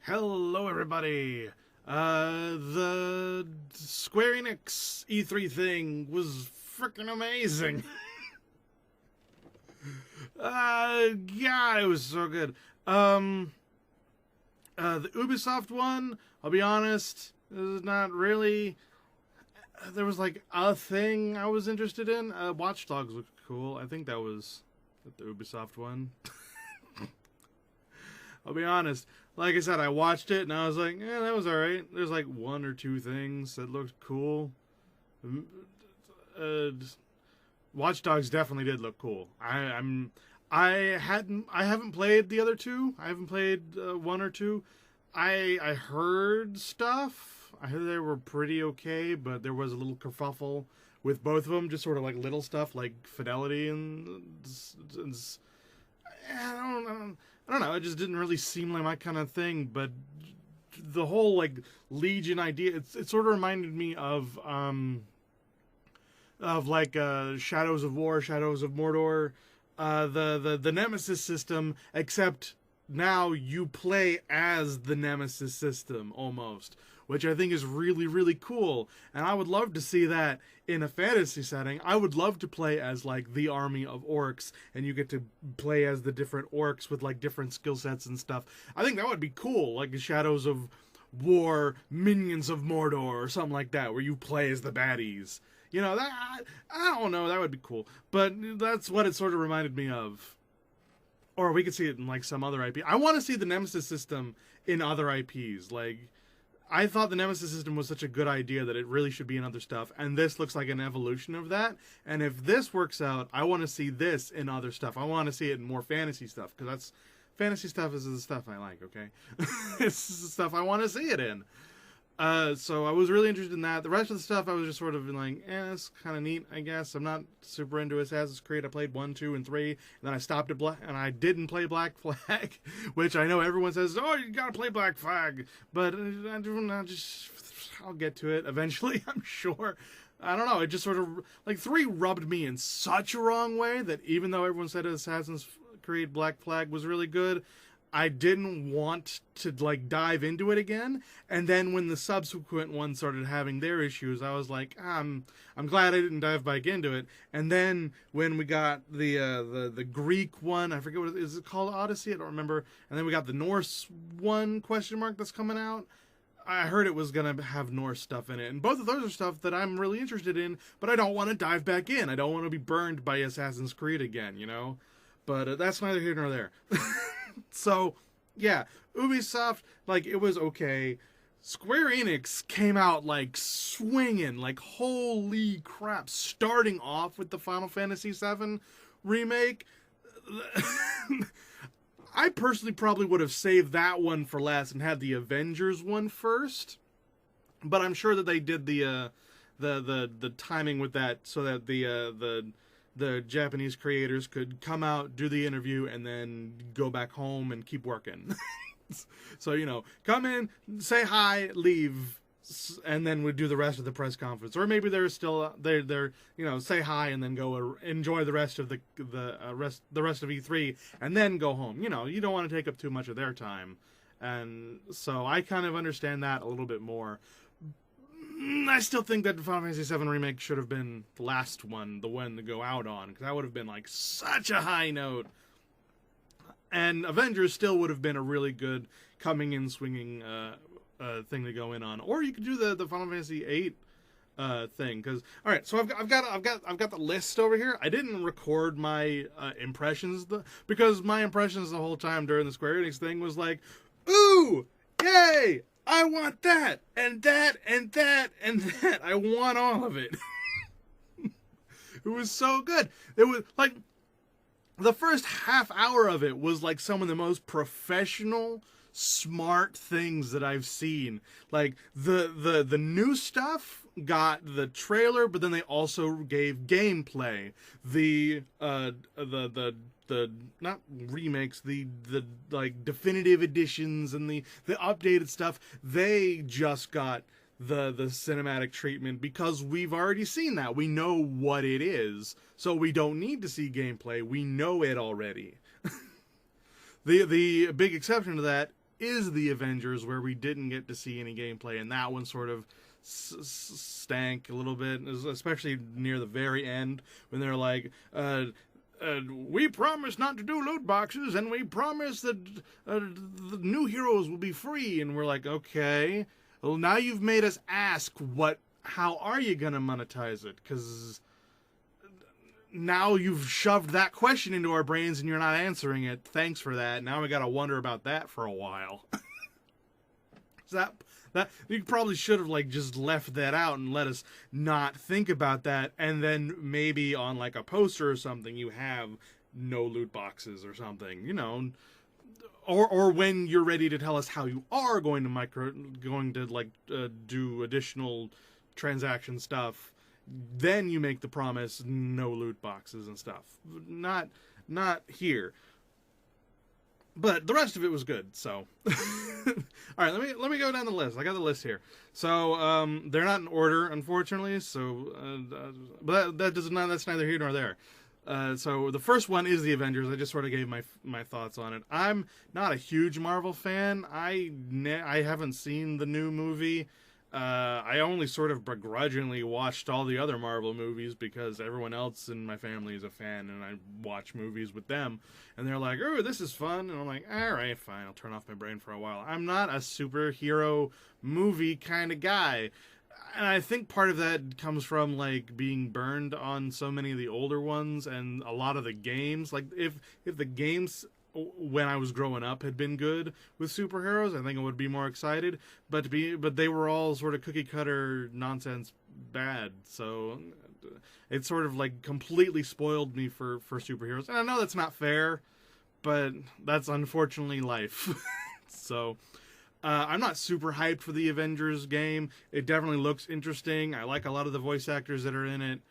Hello, everybody. The Square Enix E3 thing was freaking amazing. Yeah, it was so good. The Ubisoft one, I'll be honest, is not really. There was like a thing I was interested in. Watch Dogs looked cool. I think that was the Ubisoft one. I'll be honest. Like I said, I watched it and I was like, that was alright. There's like one or two things that looked cool. Watch Dogs definitely did look cool. I haven't played the other two. I haven't played one or two. I heard stuff. I heard they were pretty okay, but there was a little kerfuffle with both of them. Just sort of like little stuff like fidelity and I don't know. It just didn't really seem like my kind of thing. But the whole like Legion idea, it sort of reminded me of like Shadows of War, Shadows of Mordor, the Nemesis system, except now you play as the Nemesis system almost, which I think is really, really cool. And I would love to see that in a fantasy setting. I would love to play as like the army of orcs, and you get to play as the different orcs with like different skill sets and stuff. I think that would be cool, like the Shadows of War, Minions of Mordor, or something like that, where you play as the baddies. You know, that I don't know, that would be cool. But that's what it sort of reminded me of. Or we could see it in like some other IP. I want to see the Nemesis system in other IPs. Like, I thought the Nemesis system was such a good idea that it really should be in other stuff, and this looks like an evolution of that. And if this works out, I want to see this in other stuff. I want to see it in more fantasy stuff, because fantasy stuff is the stuff I like, okay? It's the stuff I want to see it in. So I was really interested in that. The rest of the stuff I was just sort of like, it's kind of neat, I guess. I'm not super into Assassin's Creed. I played 1, 2, and 3, and then I stopped at and I didn't play Black Flag, which I know everyone says, oh, you gotta play Black Flag, but I'll get to it eventually, I'm sure. I don't know, it just sort of, like, 3 rubbed me in such a wrong way that even though everyone said Assassin's Creed Black Flag was really good, I didn't want to like dive into it again. And then when the subsequent ones started having their issues, I was like, I'm glad I didn't dive back into it. And then when we got the Greek one, I forget what is it called, Odyssey? I don't remember. And then we got the Norse one question mark that's coming out. I heard it was gonna have Norse stuff in it, and both of those are stuff that I'm really interested in. But I don't want to dive back in. I don't want to be burned by Assassin's Creed again, you know. But that's neither here nor there. So, yeah, Ubisoft, like, it was okay. Square Enix came out, like, swinging, like, holy crap, starting off with the Final Fantasy VII remake. I personally probably would have saved that one for last and had the Avengers one first, but I'm sure that they did the timing with that so that the Japanese creators could come out, do the interview, and then go back home and keep working. So, you know, come in, say hi, leave, and then we'd do the rest of the press conference. Or maybe they're still they're you know, say hi and then go enjoy the rest of the rest of E3 and then go home. You know, you don't want to take up too much of their time. And so I kind of understand that a little bit more. I still think that Final Fantasy VII Remake should have been the last one, the one to go out on, because that would have been, like, such a high note. And Avengers still would have been a really good coming in swinging thing to go in on. Or you could do the Final Fantasy VIII thing, because, all right, so I've got the list over here. I didn't record my impressions, because my impressions the whole time during the Square Enix thing was like, ooh, yay! I want that, and that, and that, and that. I want all of it. It was so good. It was, like, the first half hour of it was, like, some of the most professional, smart things that I've seen. Like, the new stuff got the trailer, but then they also gave gameplay. The not remakes, the like definitive editions and the updated stuff, they just got the cinematic treatment because we've already seen that. We know what it is, so we don't need to see gameplay. We know it already. The big exception to that is the Avengers, where we didn't get to see any gameplay, and that one sort of stank a little bit, especially near the very end when they're like, we promise not to do loot boxes, and we promise that the new heroes will be free. And we're like, okay, well, now you've made us ask, how are you gonna monetize it? Because now you've shoved that question into our brains and you're not answering it. Thanks for that. Now we gotta wonder about that for a while. that you probably should have like just left that out and let us not think about that, and then maybe on like a poster or something you have no loot boxes or something, you know, or when you're ready to tell us how you are going to do additional transaction stuff, then you make the promise no loot boxes and stuff. Not here. But the rest of it was good, so. All right, let me go down the list. I got the list here. So they're not in order, unfortunately. So, but that's neither here nor there. So the first one is the Avengers. I just sort of gave my thoughts on it. I'm not a huge Marvel fan. I haven't seen the new movie. I only sort of begrudgingly watched all the other Marvel movies because everyone else in my family is a fan, and I watch movies with them, and they're like, oh, this is fun, and I'm like, all right, fine, I'll turn off my brain for a while. I'm not a superhero movie kind of guy, and I think part of that comes from, like, being burned on so many of the older ones, and a lot of the games. Like, if the games when I was growing up had been good with superheroes, I think I would be more excited. But they were all sort of cookie cutter nonsense bad. So it sort of like completely spoiled me for superheroes. And I know that's not fair, but that's unfortunately life. So I'm not super hyped for the Avengers game. It definitely looks interesting. I like a lot of the voice actors that are in it.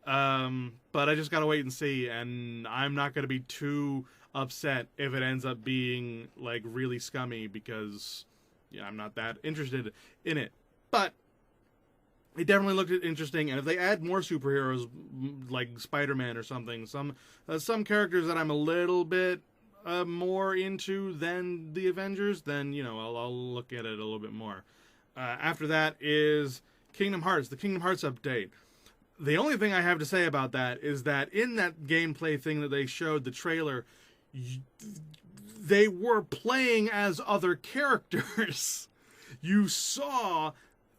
But I just gotta wait and see, and I'm not gonna be too upset if it ends up being like really scummy, because I'm not that interested in it. But it definitely looked interesting, and if they add more superheroes like Spider-Man or something, some characters that I'm a little bit more into than the Avengers, then I'll look at it a little bit more. After that is Kingdom Hearts, the Kingdom Hearts update. The only thing I have to say about that is that in that gameplay thing that they showed, the trailer, they were playing as other characters. You saw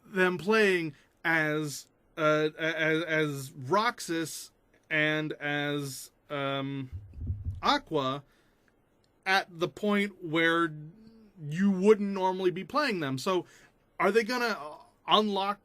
them playing as Roxas and as Aqua at the point where you wouldn't normally be playing them. So are they gonna unlock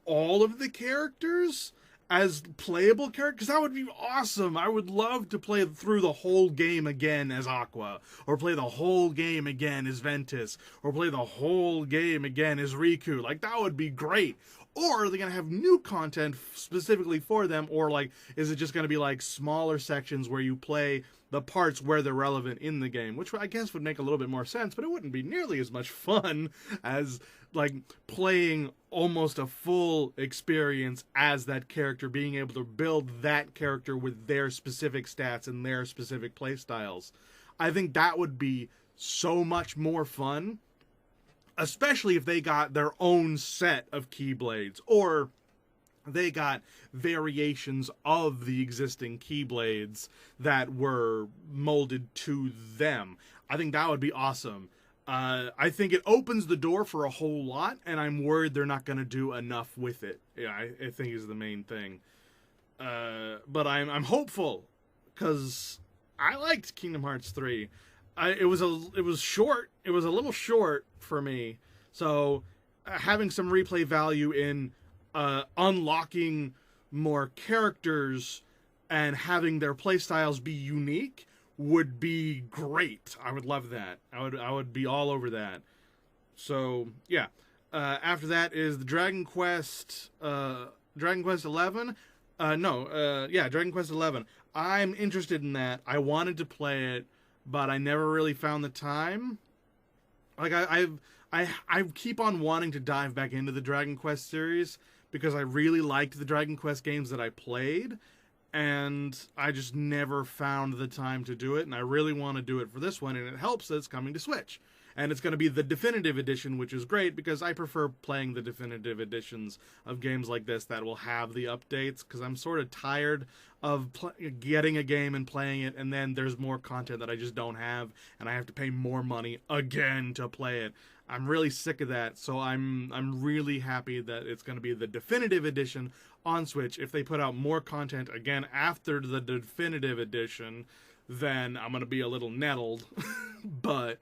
all of the characters as playable characters? Because that would be awesome. I would love to play through the whole game again as Aqua, or play the whole game again as Ventus, or play the whole game again as Riku. Like, that would be great. Or are they going to have new content specifically for them? Or, like, is it just going to be, like, smaller sections where you play the parts where they're relevant in the game? Which I guess would make a little bit more sense, but it wouldn't be nearly as much fun as, like, playing almost a full experience as that character, being able to build that character with their specific stats and their specific playstyles. I think that would be so much more fun, especially if they got their own set of Keyblades, or they got variations of the existing Keyblades that were molded to them. I think that would be awesome. I think it opens the door for a whole lot, and I'm worried they're not going to do enough with it. Yeah, I think is the main thing. But I'm hopeful, because I liked Kingdom Hearts 3. It was short. It was a little short for me. So having some replay value in unlocking more characters and having their playstyles be unique would be great. I would love that. I would be all over that. So yeah. After that is the Dragon Quest 11. Dragon Quest 11. I'm interested in that. I wanted to play it, but I never really found the time. Like, I keep on wanting to dive back into the Dragon Quest series because I really liked the Dragon Quest games that I played, and I just never found the time to do it, and I really want to do it for this one, and it helps that it's coming to Switch. And it's going to be the definitive edition, which is great because I prefer playing the definitive editions of games like this that will have the updates, because I'm sort of tired of getting a game and playing it, and then there's more content that I just don't have, and I have to pay more money again to play it. I'm really sick of that, so I'm really happy that it's going to be the definitive edition on Switch. If they put out more content again after the definitive edition, then I'm going to be a little nettled. But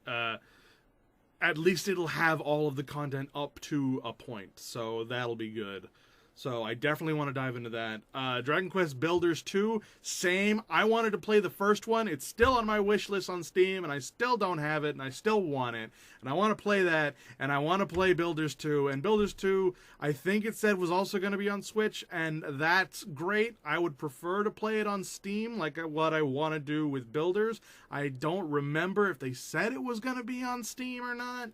at least it'll have all of the content up to a point, so that'll be good. So I definitely want to dive into that. Dragon Quest Builders 2, same. I wanted to play the first one. It's still on my wish list on Steam, and I still don't have it, and I still want it. And I want to play that, and I want to play Builders 2. And Builders 2, I think it said was also going to be on Switch, and that's great. I would prefer to play it on Steam, like what I want to do with Builders. I don't remember if they said it was going to be on Steam or not.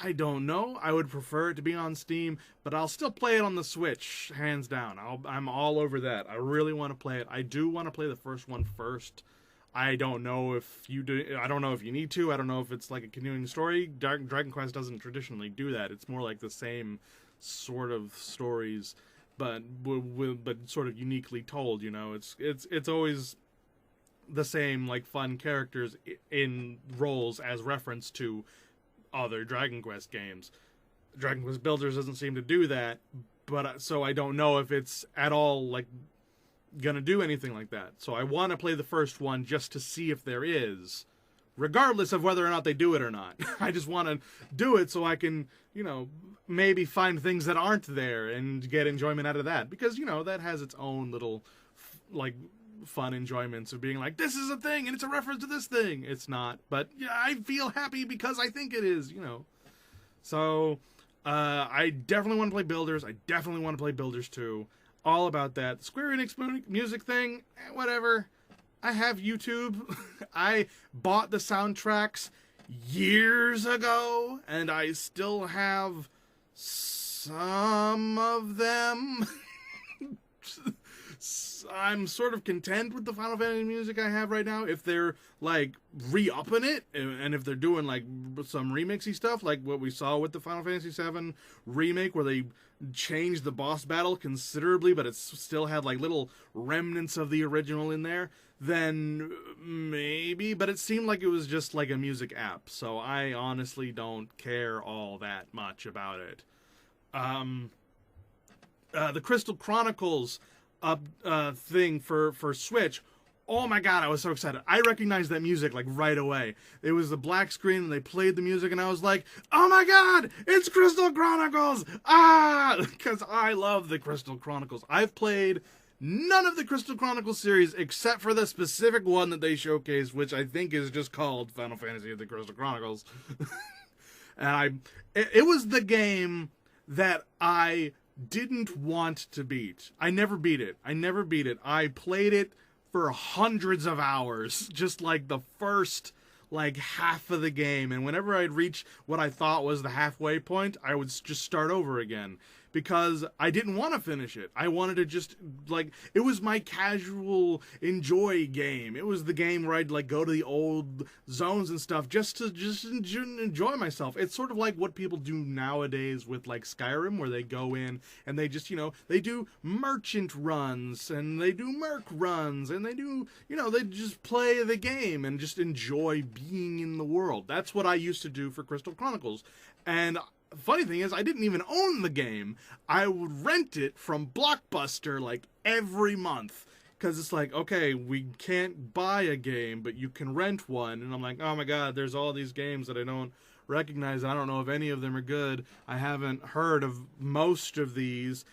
I don't know. I would prefer it to be on Steam, but I'll still play it on the Switch, hands down. I'm all over that. I really want to play it. I do want to play the first one first. I don't know if you do. I don't know if you need to. I don't know if it's like a continuing story. Dragon Quest doesn't traditionally do that. It's more like the same sort of stories, but sort of uniquely told. You know, it's always the same, like, fun characters in roles as reference to other Dragon Quest games. Dragon Quest Builders doesn't seem to do that, but so I don't know if it's at all like gonna do anything like that. So I want to play the first one just to see if there is, regardless of whether or not they do it or not. I just want to do it so I can, you know, maybe find things that aren't there and get enjoyment out of that, because, you know, that has its own little like fun enjoyments of being like, this is a thing and it's a reference to this thing. It's not, but yeah, I feel happy because I think it is, you know. So I definitely want to play Builders. I definitely want to play Builders 2. All about that. The Square Enix music thing, whatever. I have YouTube. I bought the soundtracks years ago, and I still have some of them. I'm sort of content with the Final Fantasy music I have right now. If they're, like, re-upping it, and if they're doing, like, some remixy stuff, like what we saw with the Final Fantasy VII remake, where they changed the boss battle considerably, but it still had, like, little remnants of the original in there, then maybe. But it seemed like it was just, like, a music app, so I honestly don't care all that much about it. The Crystal Chronicles thing for Switch. Oh my god, I was so excited. I recognized that music like right away. It was the black screen and they played the music and I was like, oh my god, it's Crystal Chronicles! Because I love the Crystal Chronicles. I've played none of the Crystal Chronicles series except for the specific one that they showcased, which I think is just called Final Fantasy of the Crystal Chronicles. And it was the game that I didn't want to beat. I never beat it. I played it for hundreds of hours, just like the first like half of the game, and whenever I'd reach what I thought was the halfway point, I would just start over again, because I didn't want to finish it. I wanted to just, like, it was my casual enjoy game. It was the game where I'd, like, go to the old zones and stuff just to enjoy myself. It's sort of like what people do nowadays with, like, Skyrim, where they go in and they just, you know, they do merchant runs and they do merc runs and they do, you know, they just play the game and just enjoy being in the world. That's what I used to do for Crystal Chronicles. And funny thing is, I didn't even own the game. I would rent it from Blockbuster like every month, because it's like, okay, we can't buy a game, but you can rent one. And I'm like, oh my god, there's all these games that I don't recognize. I don't know if any of them are good. I haven't heard of most of these.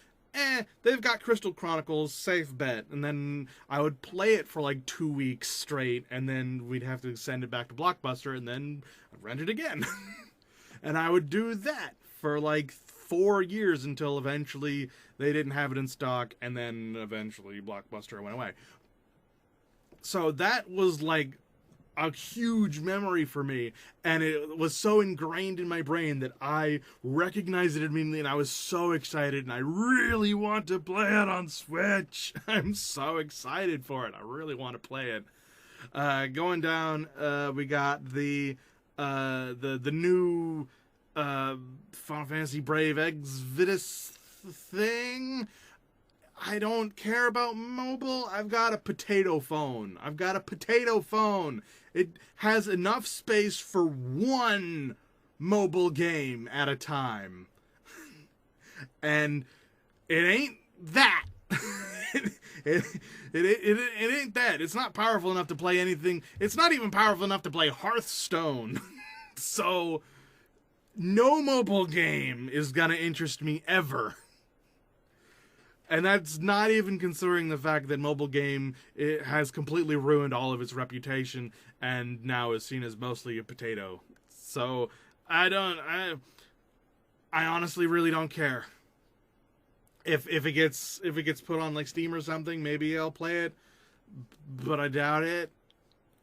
They've got Crystal Chronicles, safe bet. And then I would play it for like 2 weeks straight, and then we'd have to send it back to Blockbuster, and then I'd rent it again. And I would do that for like 4 years until eventually they didn't have it in stock, and then eventually Blockbuster went away. So that was like a huge memory for me, and it was so ingrained in my brain that I recognized it immediately, and I was so excited, and I really want to play it on Switch. I'm so excited for it. I really want to play it. Going down, we got the the new Final Fantasy Brave Exvius thing. I don't care about mobile. I've got a potato phone. It has enough space for one mobile game at a time. And it ain't that. it ain't that. It's not powerful enough to play anything. It's not even powerful enough to play Hearthstone. So, no mobile game is gonna interest me ever. And that's not even considering the fact that mobile game, it has completely ruined all of its reputation and now is seen as mostly a potato. So, I honestly really don't care. If it gets put on like Steam or something, maybe I'll play it, but I doubt it.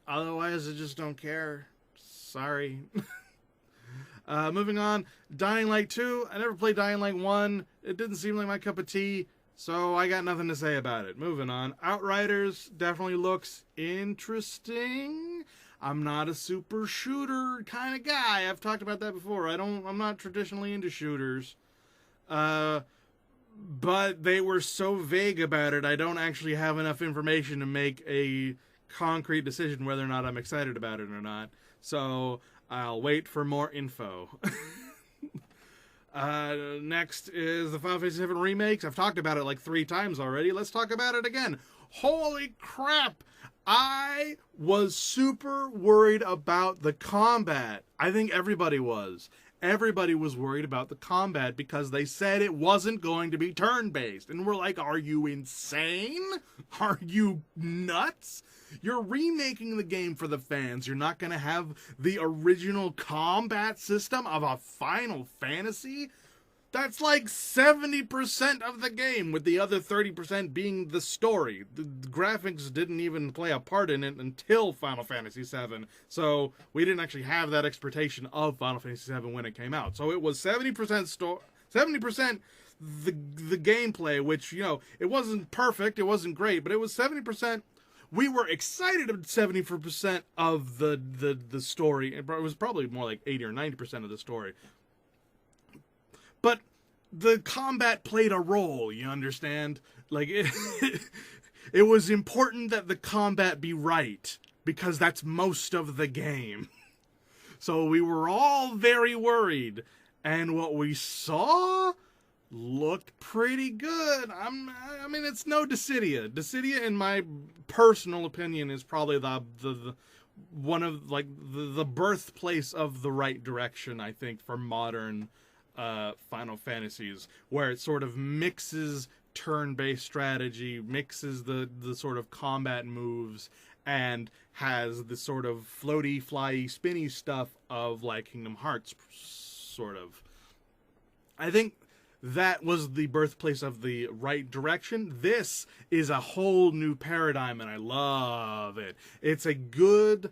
Otherwise, I just don't care. Sorry. Moving on, Dying Light 2. I never played Dying Light 1. It didn't seem like my cup of tea. So I got nothing to say about it. Moving on. Outriders definitely looks interesting. I'm not a super shooter kind of guy. I've talked about that before. I'm not traditionally into shooters. But they were so vague about it, I don't actually have enough information to make a concrete decision whether or not I'm excited about it or not. So I'll wait for more info. Next is the Final Fantasy VII remakes. I've talked about it like 3 times already. Let's talk about it again. Holy crap! I was super worried about the combat. I think everybody was. Everybody was worried about the combat because they said it wasn't going to be turn-based. And we're like, are you insane? Are you nuts? You're remaking the game for the fans. You're not going to have the original combat system of a Final Fantasy? That's like 70% of the game, with the other 30% being the story. The graphics didn't even play a part in it until Final Fantasy VII, so we didn't actually have that expectation of Final Fantasy VII when it came out. So it was 70% 70% the gameplay, which, you know, it wasn't perfect, it wasn't great, but it was 70%. We were excited at 70% of the story. It was probably more like 80 or 90% of the story. But the combat played a role, you understand? Like, it was important that the combat be right, because that's most of the game. So we were all very worried, and what we saw looked pretty good. I mean, it's no Dissidia. Dissidia, in my personal opinion, is probably the one of, like, the birthplace of the right direction, I think, for modern Final Fantasies, where it sort of mixes turn-based strategy, mixes the sort of combat moves, and has the sort of floaty, flyy, spinny stuff of, like, Kingdom Hearts, sort of. I think that was the birthplace of the right direction. This is a whole new paradigm, and I love it. It's a good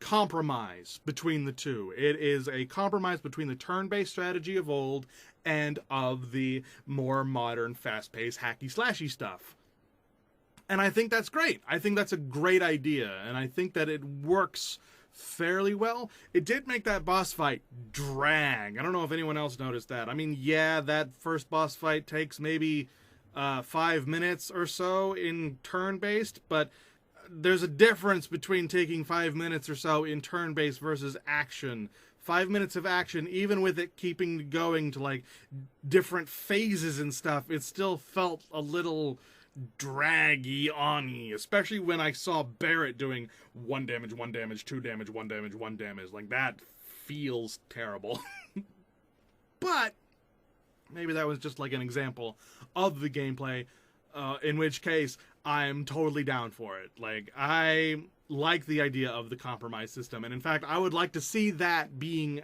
compromise between the two. It is a compromise between the turn-based strategy of old and of the more modern, fast-paced, hacky-slashy stuff. And I think that's great. I think that's a great idea, and I think that it works fairly well. It did make that boss fight drag. I don't know if anyone else noticed that. I mean, yeah, that first boss fight takes maybe 5 minutes or so in turn-based, but there's a difference between taking 5 minutes or so in turn-based versus action. 5 minutes of action, even with it keeping going to, like, different phases and stuff, it still felt a little draggy on-y, especially when I saw Barrett doing 1 damage, 1 damage, 2 damage, 1 damage, 1 damage. Like, that feels terrible. But maybe that was just like an example of the gameplay, in which case I'm totally down for it. Like, I like the idea of the compromise system, and in fact, I would like to see that being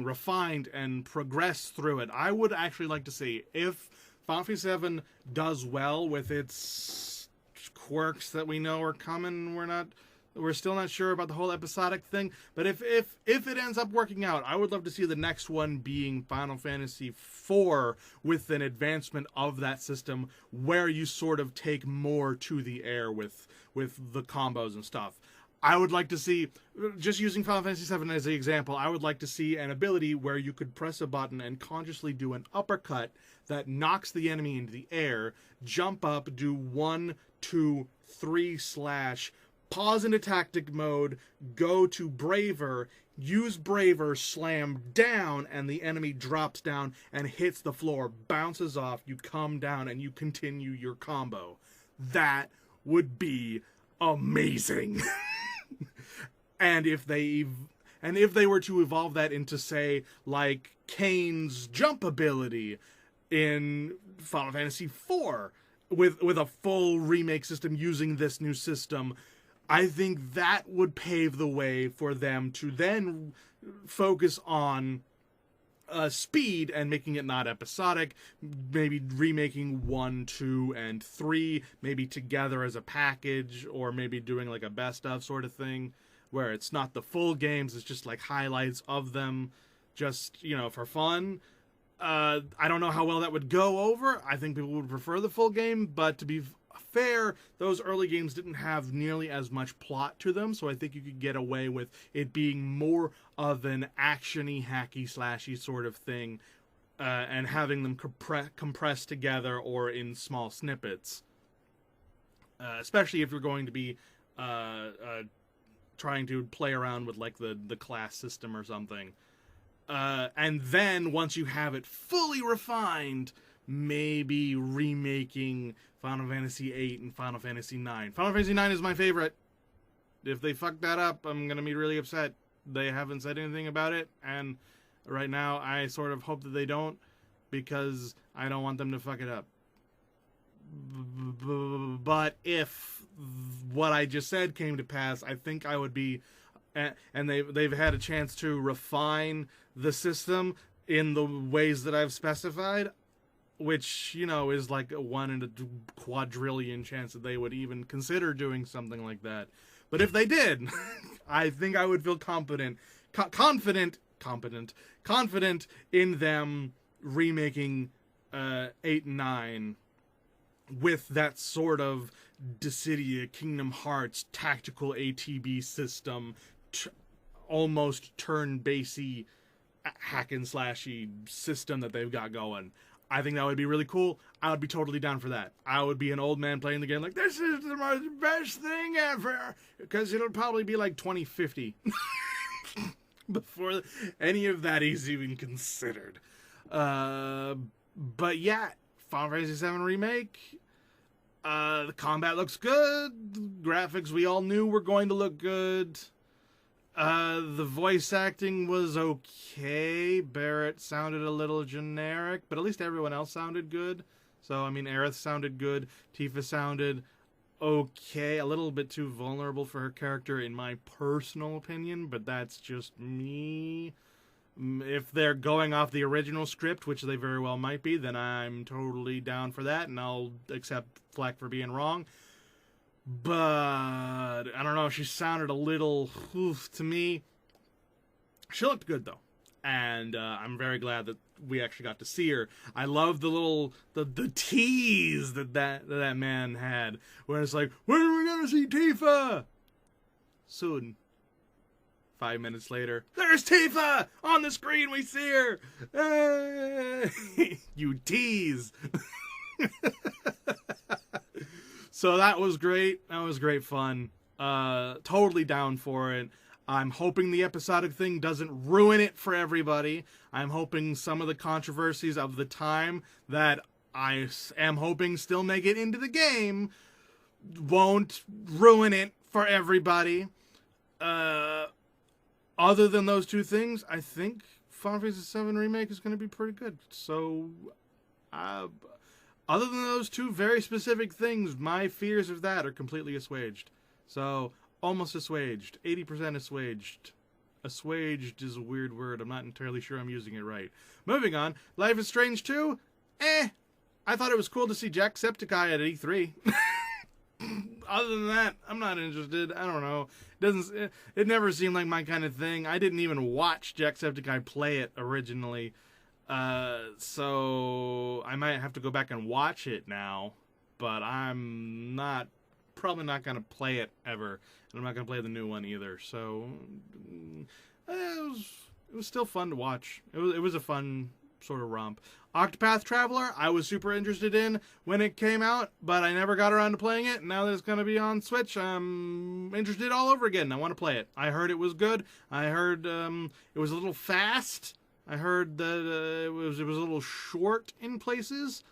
refined and progress through it. I would actually like to see, if Final Fantasy VII does well with its quirks that we know are coming, we're still not sure about the whole episodic thing, but if it ends up working out, I would love to see the next one being Final Fantasy IV with an advancement of that system where you sort of take more to the air with the combos and stuff. I would like to see, just using Final Fantasy VII as the example, I would like to see an ability where you could press a button and consciously do an uppercut that knocks the enemy into the air, jump up, do 1, 2, 3 slash, pause into tactic mode, go to Braver, use Braver, slam down, and the enemy drops down and hits the floor, bounces off, you come down, and you continue your combo. That would be amazing. And if they were to evolve that into, say, like Kane's jump ability in Final Fantasy IV with a full remake system using this new system, I think that would pave the way for them to then focus on speed and making it not episodic, maybe remaking 1, 2, and 3, maybe together as a package, or maybe doing like a best of sort of thing, where it's not the full games, it's just like highlights of them, just, you know, for fun. I don't know how well that would go over. I think people would prefer the full game, but to be fair, those early games didn't have nearly as much plot to them, so I think you could get away with it being more of an action-y, hacky, slashy sort of thing, and having them compressed together or in small snippets. Especially if you're going to be trying to play around with like the class system or something. And then once you have it fully refined, maybe remaking Final Fantasy VIII and Final Fantasy IX. Final Fantasy IX is my favorite. If they fuck that up, I'm going to be really upset. They haven't said anything about it, and right now I sort of hope that they don't, because I don't want them to fuck it up. But if what I just said came to pass, I think I would be, and they've had a chance to refine the system in the ways that I've specified, which, you know, is like a 1 in a quadrillion chance that they would even consider doing something like that. But if they did, I think I would feel confident in them remaking 8 and 9 with that sort of Dissidia, Kingdom Hearts tactical ATB system, almost turn-basy hack and slashy system that they've got going. I think that would be really cool. I would be totally down for that. I would be an old man playing the game like, this is the most best thing ever, because it'll probably be like 2050 before any of that is even considered. But yeah, Final Fantasy VII Remake, the combat looks good. The graphics we all knew were going to look good. The voice acting was okay. Barrett sounded a little generic, but at least everyone else sounded good. So, I mean, Aerith sounded good. Tifa sounded okay. A little bit too vulnerable for her character, in my personal opinion, but that's just me. If they're going off the original script, which they very well might be, then I'm totally down for that, and I'll accept flack for being wrong. But I don't know, she sounded a little to me. She looked good though, and I'm very glad that we actually got to see her. I love the little the tease that man had, where it's like, when are we gonna see Tifa? Soon. 5 minutes later, there's Tifa on the screen. We see her. You tease. So that was great. That was great fun. Totally down for it. I'm hoping the episodic thing doesn't ruin it for everybody. I'm hoping some of the controversies of the time that I am hoping still make it into the game won't ruin it for everybody. Other than those two things, I think Final Fantasy VII Remake is going to be pretty good. So, other than those two very specific things, my fears of that are completely assuaged. So, almost assuaged. 80% assuaged. Assuaged is a weird word. I'm not entirely sure I'm using it right. Moving on. Life is Strange 2? I thought it was cool to see Jacksepticeye at E3. Other than that, I'm not interested. I don't know. It never seemed like my kind of thing. I didn't even watch Jacksepticeye play it originally. So I might have to go back and watch it now. But I'm not probably not going to play it ever. And I'm not going to play the new one either. So it was still fun to watch. It was a fun sort of romp. Octopath Traveler, I was super interested in when it came out, but I never got around to playing it. Now that it's going to be on Switch, I'm interested all over again. I want to play it. I heard it was good. I heard it was a little fast. I heard that it was a little short in places,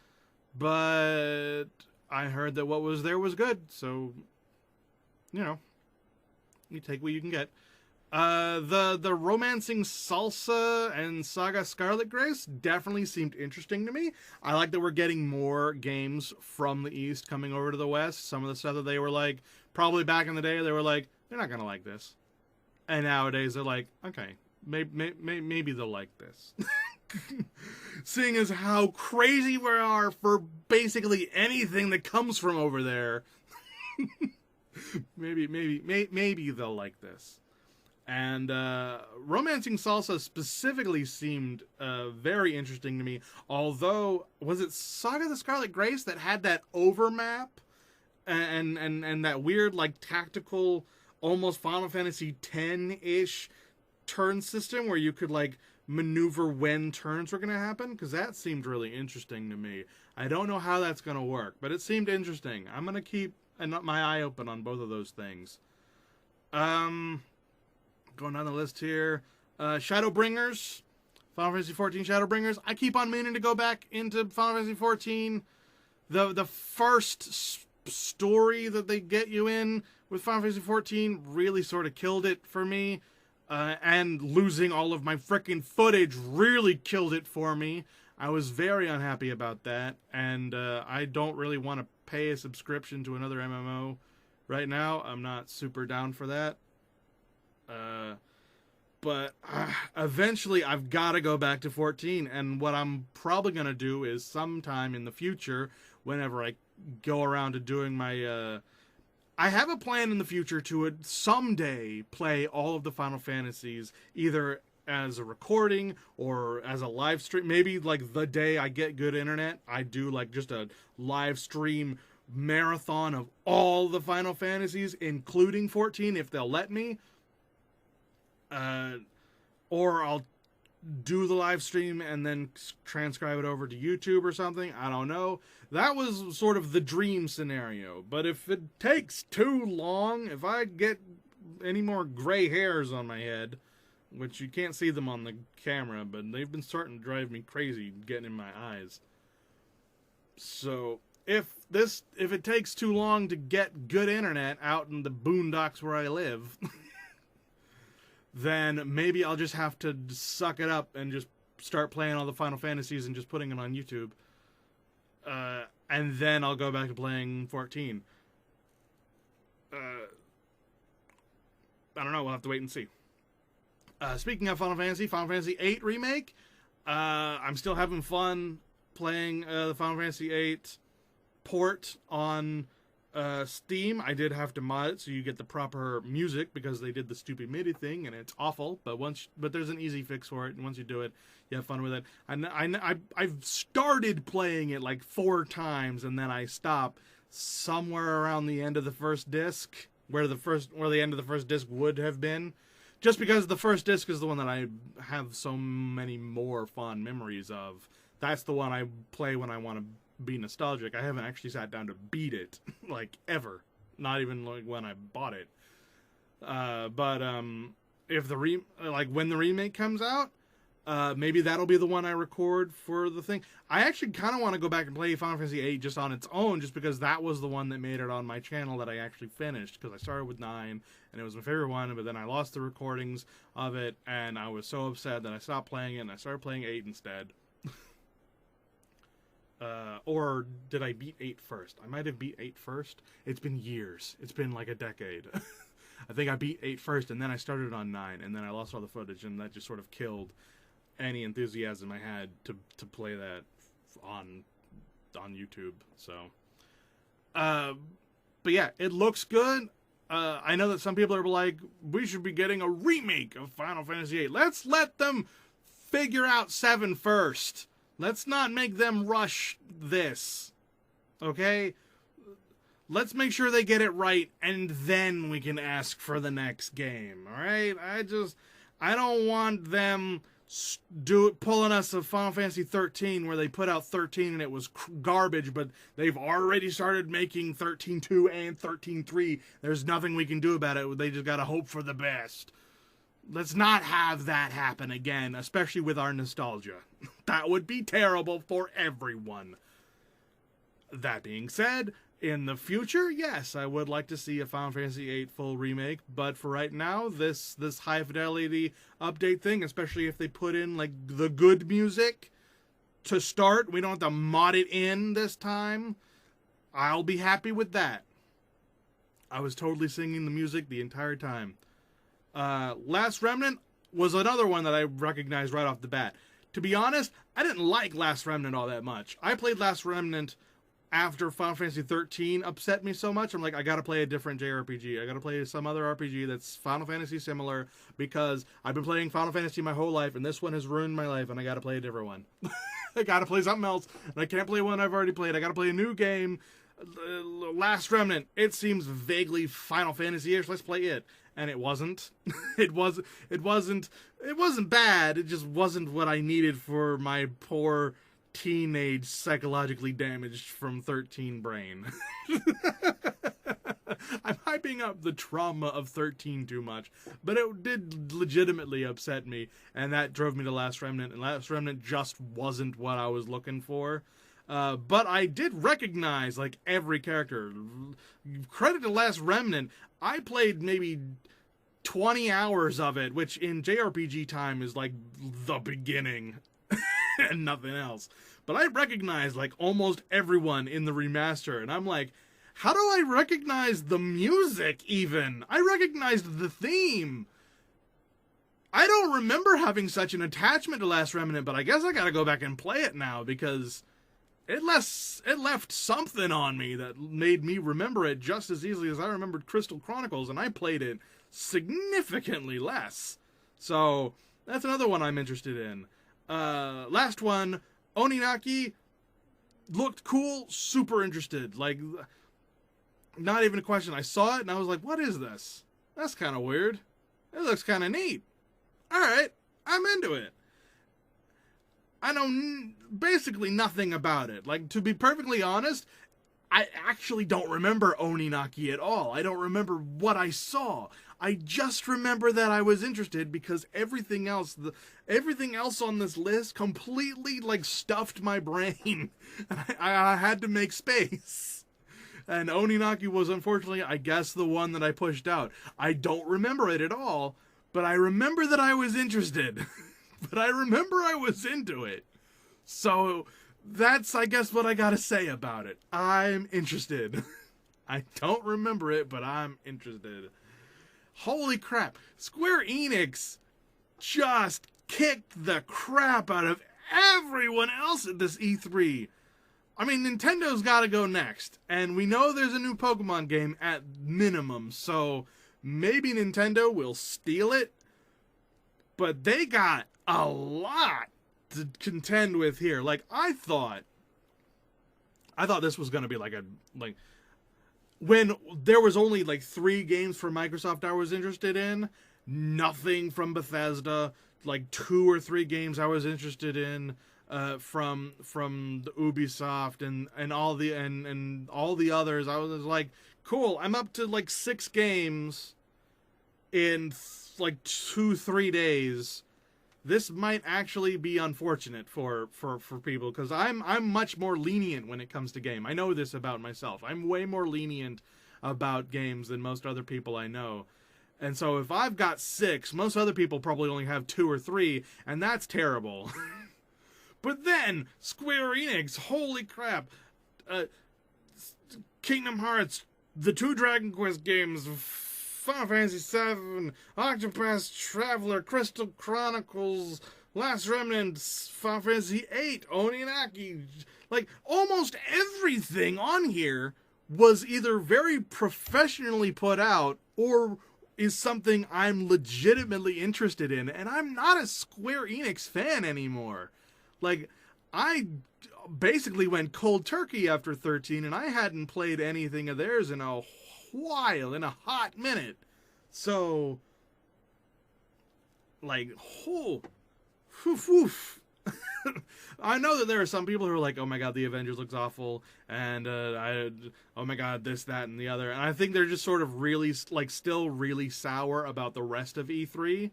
but I heard that what was there was good. So, you know, you take what you can get. The Romancing Salsa and Saga Scarlet Grace definitely seemed interesting to me. I like that we're getting more games from the East coming over to the West. Some of the stuff that they were like, probably back in the day, they were like, they're not gonna like this. And nowadays they're like, okay, maybe they'll like this. Seeing as how crazy we are for basically anything that comes from over there. maybe they'll like this. And Romancing Salsa specifically seemed very interesting to me. Although, was it Saga the Scarlet Grace that had that overmap and that weird like tactical, almost Final Fantasy X-ish turn system where you could like maneuver when turns were going to happen? Because that seemed really interesting to me. I don't know how that's going to work, but it seemed interesting. I'm going to keep my eye open on both of those things. Going down the list here. Shadowbringers. Final Fantasy XIV Shadowbringers. I keep on meaning to go back into Final Fantasy XIV. The first story that they get you in with Final Fantasy XIV really sort of killed it for me. And losing all of my frickin' footage really killed it for me. I was very unhappy about that. And I don't really want to pay a subscription to another MMO right now. I'm not super down for that. But eventually I've got to go back to 14, and what I'm probably going to do is sometime in the future, whenever I go around to doing my, I have a plan in the future to someday play all of the Final Fantasies, either as a recording or as a live stream. Maybe like the day I get good internet, I do like just a live stream marathon of all the Final Fantasies, including 14, if they'll let me. Or I'll do the live stream and then transcribe it over to YouTube or something. I don't know. That was sort of the dream scenario. But if it takes too long, if I get any more gray hairs on my head, which you can't see them on the camera, but they've been starting to drive me crazy getting in my eyes. So if it takes too long to get good internet out in the boondocks where I live, then maybe I'll just have to suck it up and just start playing all the Final Fantasies and just putting it on YouTube. And then I'll go back to playing 14. I don't know. We'll have to wait and see. Speaking of Final Fantasy VIII Remake, I'm still having fun playing the Final Fantasy VIII port on Steam. I did have to mod it so you get the proper music because they did the stupid MIDI thing and it's awful. But there's an easy fix for it, and once you do it, you have fun with it. I've started playing it like 4 times and then I stop somewhere around the end of the first disc, where the end of the first disc would have been, just because the first disc is the one that I have so many more fond memories of. That's the one I play when I want to be nostalgic. I haven't actually sat down to beat it like ever, not even like when I bought it. But if when the remake comes out, maybe that'll be the one I record for the thing. I actually kind of want to go back and play Final Fantasy VIII just on its own, just because that was the one that made it on my channel that I actually finished, because I started with 9 and it was my favorite one, but then I lost the recordings of it and I was so upset that I stopped playing it and I started playing 8 instead. Or did I beat 8 first? I might have beat 8 first. It's been years. It's been like a decade. I think I beat 8 first, and then I started on 9, and then I lost all the footage, and that just sort of killed any enthusiasm I had to play that on YouTube. So, but yeah, it looks good. I know that some people are like, we should be getting a remake of Final Fantasy VIII. Let's let them figure out 7 first. Let's not make them rush this, okay? let's make sure they get it right, and then we can ask for the next game, alright? I don't want them pulling us a Final Fantasy 13 where they put out 13 and it was garbage, but they've already started making 13.2 and 13.3. There's nothing we can do about it. They just gotta hope for the best. Let's not have that happen again, especially with our nostalgia. That would be terrible for everyone. That being said, in the future, yes, I would like to see a Final Fantasy VIII full remake, but for right now, this high fidelity update thing, especially if they put in like the good music to start, we don't have to mod it in this time, I'll be happy with that. I was totally singing the music the entire time. Last Remnant was another one that I recognized right off the bat. To be honest, I didn't like Last Remnant all that much. I played Last Remnant after Final Fantasy 13 upset me so much. I'm like, I gotta play a different JRPG. I gotta play some other RPG that's Final Fantasy similar, because I've been playing Final Fantasy my whole life, and this one has ruined my life, and I gotta play a different one. I gotta play something else, and I can't play one I've already played. I gotta play a new game. Last Remnant, it seems vaguely Final Fantasy-ish. Let's play it. And it wasn't. It wasn't bad. It just wasn't what I needed for my poor teenage psychologically damaged from 13 brain. I'm hyping up the trauma of 13 too much, but it did legitimately upset me, and that drove me to Last Remnant, and Last Remnant just wasn't what I was looking for. But I did recognize, like, every character. Credit to Last Remnant, I played maybe 20 hours of it, which in JRPG time is like the beginning and nothing else. But I recognized like almost everyone in the remaster, and I'm like, how do I recognize the music even? I recognized the theme. I don't remember having such an attachment to Last Remnant, but I guess I gotta go back and play it now, because it left something on me that made me remember it just as easily as I remembered Crystal Chronicles, and I played it significantly less. So that's another one I'm interested in. Last one, Oninaki, looked cool, super interested. Like, not even a question. I saw it and I was like, what is this? That's kind of weird. It looks kind of neat. Alright, I'm into it. I know basically nothing about it. Like, to be perfectly honest, I actually don't remember Oninaki at all. I don't remember what I saw. I just remember that I was interested because everything else on this list completely, like, stuffed my brain. I had to make space. And Oninaki was, unfortunately, I guess, the one that I pushed out. I don't remember it at all, but I remember that I was interested. But I remember I was into it. So that's, I guess, what I gotta say about it. I'm interested. I don't remember it, but I'm interested. Holy crap. Square Enix just kicked the crap out of everyone else at this E3. I mean, Nintendo's gotta go next. And we know there's a new Pokemon game at minimum, so maybe Nintendo will steal it. But they got a lot to contend with here. Like, I thought this was going to be like when there was only like 3 games from Microsoft I was interested in, nothing from Bethesda, like 2 or 3 games I was interested in from the Ubisoft and all the others. I was like, cool, I'm up to like 6 games in like 2-3 days. This might actually be unfortunate for people, because I'm much more lenient when it comes to game. I know this about myself. I'm way more lenient about games than most other people I know. And so if I've got 6, most other people probably only have 2 or 3, and that's terrible. But then, Square Enix, holy crap. Kingdom Hearts, the 2 Dragon Quest games, Final Fantasy VII, Octopath Traveler, Crystal Chronicles, Last Remnant, Final Fantasy VIII, Oninaki. Like, almost everything on here was either very professionally put out or is something I'm legitimately interested in. And I'm not a Square Enix fan anymore. Like, I basically went cold turkey after 13, and I hadn't played anything of theirs in a while, in a hot minute. So, like, oh, woof, woof. I know that there are some people who are like, oh my god, the Avengers looks awful, and oh my god, this, that, and the other. And I think they're just sort of really, like, still really sour about the rest of E3.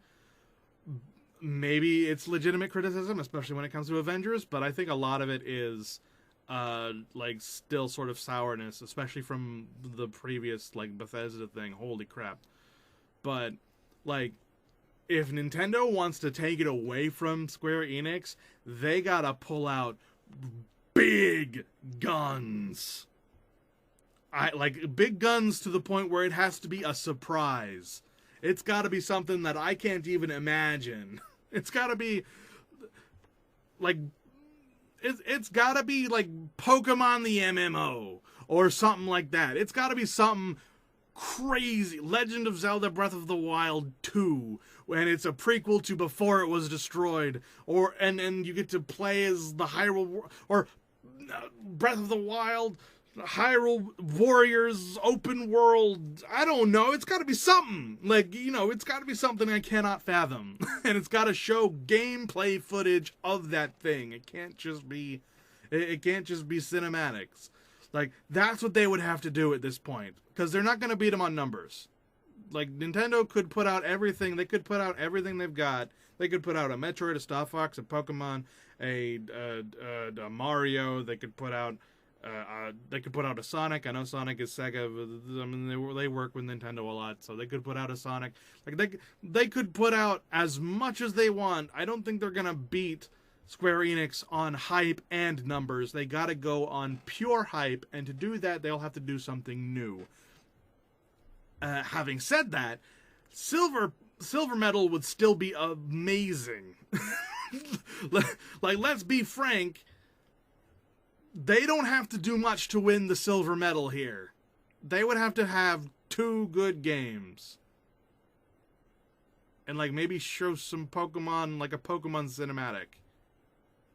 Maybe it's legitimate criticism, especially when it comes to Avengers, but I think a lot of it is, like, still sort of sourness, especially from the previous, like, Bethesda thing. Holy crap. But, like, if Nintendo wants to take it away from Square Enix, they gotta pull out big guns. Like, big guns to the point where it has to be a surprise. It's gotta be something that I can't even imagine. It's gotta be, like, it's gotta be, like, Pokemon the MMO, or something like that. It's gotta be something crazy. Legend of Zelda Breath of the Wild 2, and it's a prequel to Before It Was Destroyed, or and you get to play as the Hyrule, or Breath of the Wild Hyrule Warriors open world. I don't know, it's got to be something, like, you know, it's got to be something I cannot fathom. And it's got to show gameplay footage of that thing. It can't just be cinematics. Like, that's what they would have to do at this point, because they're not going to beat them on numbers. Like, Nintendo could put out everything. They could put out everything they've got. They could put out a Metroid, a Star Fox, a Pokemon, a Mario. They could put out a Sonic. I know Sonic is Sega. I mean, they work with Nintendo a lot, so they could put out a Sonic. Like, they could put out as much as they want. I don't think they're gonna beat Square Enix on hype and numbers. They gotta go on pure hype, and to do that, they'll have to do something new. Having said that, Silver Medal would still be amazing. Like, let's be frank, they don't have to do much to win the Silver Medal here. They would have to have 2 good games. And, like, maybe show some Pokemon, like a Pokemon cinematic.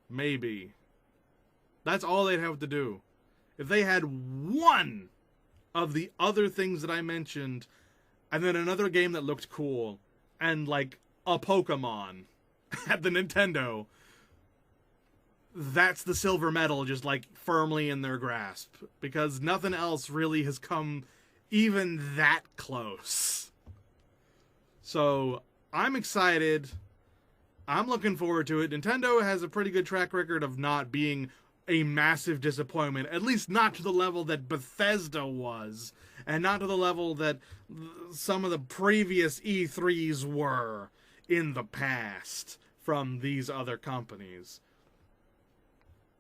Maybe. That's all they'd have to do. If they had one of the other things that I mentioned, and then another game that looked cool, and, like, a Pokemon at the Nintendo, that's the Silver Medal, just, like, firmly in their grasp. Because nothing else really has come even that close. So, I'm excited. I'm looking forward to it. Nintendo has a pretty good track record of not being a massive disappointment, at least not to the level that Bethesda was, and not to the level that some of the previous E3s were in the past from these other companies.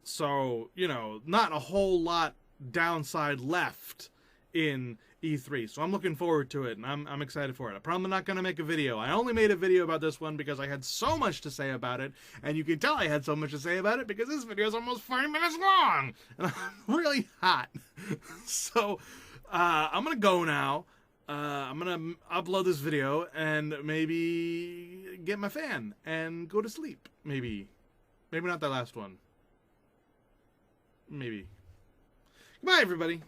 So, you know, not a whole lot downside left in E3, so I'm looking forward to it, and I'm excited for it. I'm probably not going to make a video. I only made a video about this one because I had so much to say about it, and you can tell I had so much to say about it because this video is almost 40 minutes long, and I'm really hot. So, I'm going to go now. I'm going to upload this video and maybe get my fan and go to sleep. Maybe not that last one. Maybe. Goodbye, everybody.